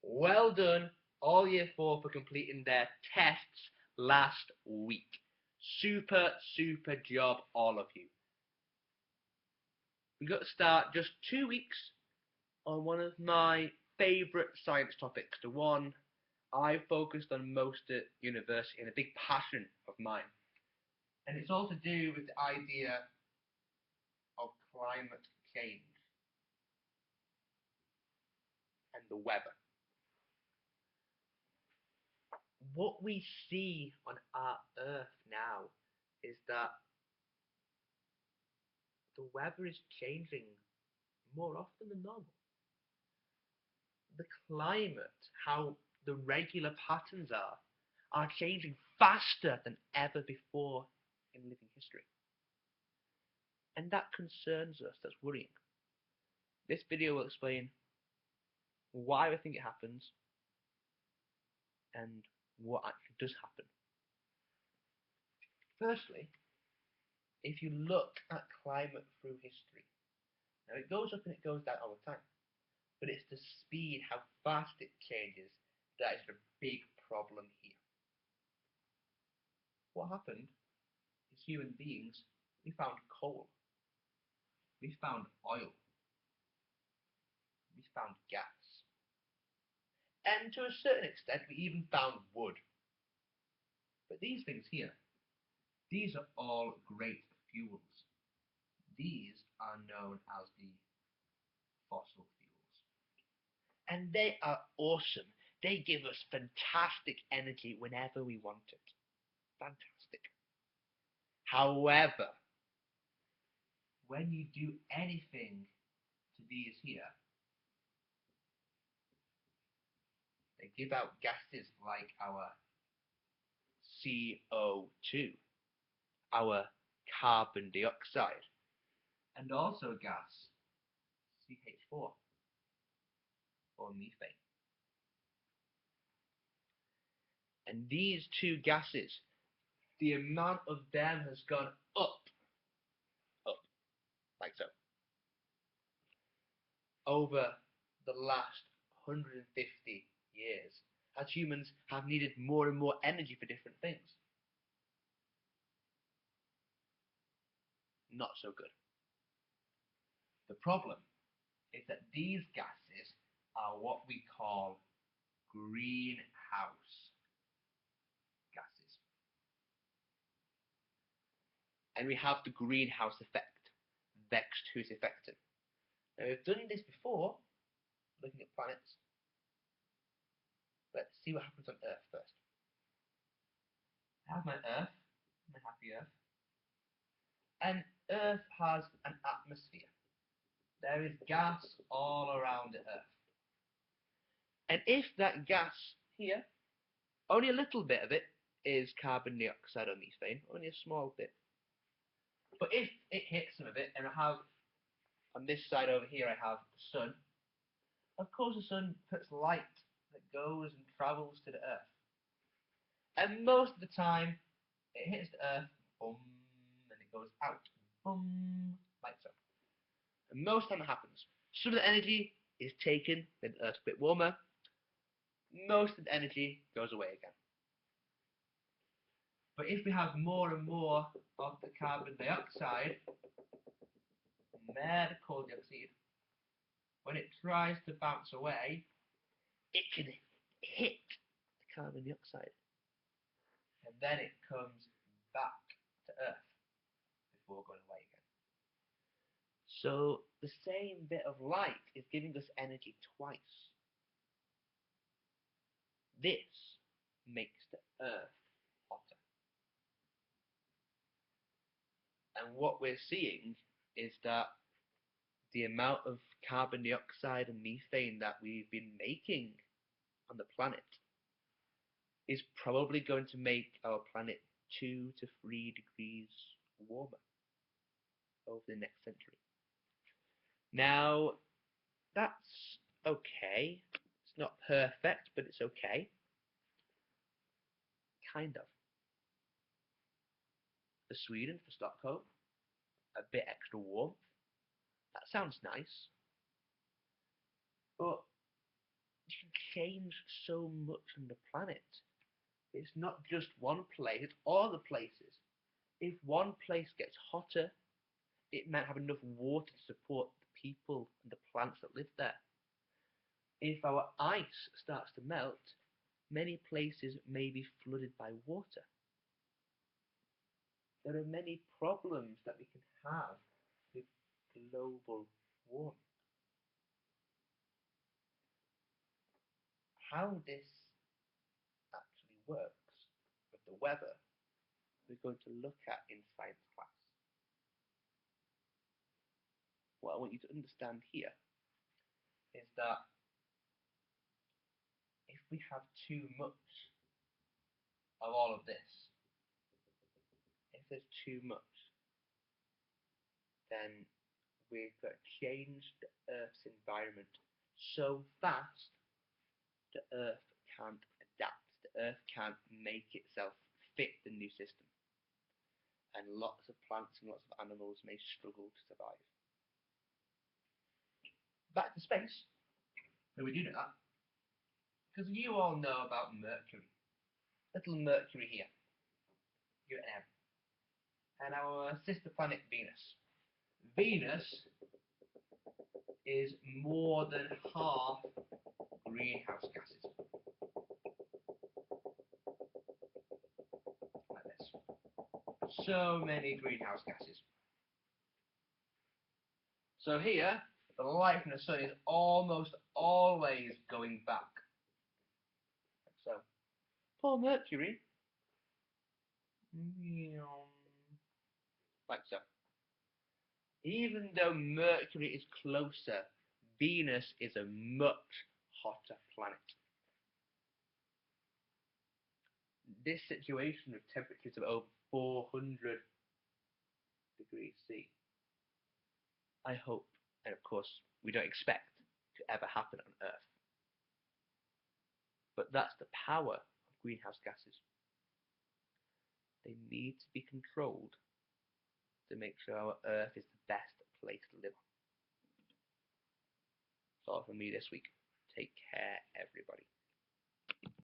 Well done, all year 4 for completing their tests last week. Super, super job, all of you. We got to start just 2 weeks on one of my favourite science topics, the one I focused on most at university and a big passion of mine. And it's all to do with the idea of climate change and the weather. What we see on our Earth now is that the weather is changing more often than normal. The climate, how the regular patterns are changing faster than ever before in living history. And that concerns us, that's worrying. This video will explain why I think it happens and what actually does happen. Firstly, if you look at climate through history, now it goes up and it goes down all the time, but it's the speed, how fast it changes, that is the big problem here. What happened is human beings, we found coal, we found oil, we found gas, and to a certain extent we even found wood. But these things here, these are all great fuels. These are known as the fossil fuels. And they are awesome. They give us fantastic energy whenever we want it. Fantastic. However, when you do anything to these here, they give out gases like our CO2, our carbon dioxide, and also gas CH4 or methane. And these two gases, the amount of them has gone up, like so, over the last 150 years, as humans have needed more and more energy for different things. Not so good. The problem is that these gases are what we call greenhouse gases. And we have the greenhouse effect, vexed who's affected. Now we've done this before, looking at planets. Let's see what happens on Earth first. I have my Earth, my happy Earth. And Earth has an atmosphere. There is gas all around the Earth. And if that gas here, only a little bit of it is carbon dioxide or methane, only a small bit. But if it hits some of it, and I have, on this side over here, I have the sun, of course the sun puts light that goes and travels to the Earth. And most of the time, it hits the Earth, boom, and it goes out, boom, like so. And most of the time it happens. Some of the energy is taken, then the Earth's a bit warmer. Most of the energy goes away again. But if we have more and more of the carbon dioxide, the coal dioxide, when it tries to bounce away, it can hit the carbon dioxide. And then it comes back to Earth before going away again. So the same bit of light is giving us energy twice. This makes the Earth hotter. And what we're seeing is that the amount of carbon dioxide and methane that we've been making on the planet is probably going to make our planet 2 to 3 degrees warmer over the next century. Now, that's okay. It's not perfect, but it's okay. Kind of. For Sweden, for Stockholm, a bit extra warmth. That sounds nice. But you can changed so much on the planet. It's not just one place, it's all the places. If one place gets hotter, it might have enough water to support the people and the plants that live there. If our ice starts to melt, many places may be flooded by water. There are many problems that we can have with global warming. How this actually works with the weather, we're going to look at in science class. What I want you to understand here is that if we have too much of all of this, if there's too much, then we're going to change the Earth's environment so fast the Earth can't adapt. The Earth can't make itself fit the new system. And lots of plants and lots of animals may struggle to survive. Back to space. So we do know that because you all know about Mercury. Little Mercury here. Give it an M. And our sister planet Venus. Venus is more than half greenhouse gases. Like this. So many greenhouse gases. So here, the light from the sun is almost always going back. Like so. Poor Mercury. Like so. Even though Mercury is closer, Venus is a much hotter planet. This situation with temperatures of over 400 degrees C, I hope, and of course we don't expect, to ever happen on Earth. But that's the power of greenhouse gases. They need to be controlled to make sure our Earth is the best place to live on. That's all from me this week. Take care, everybody.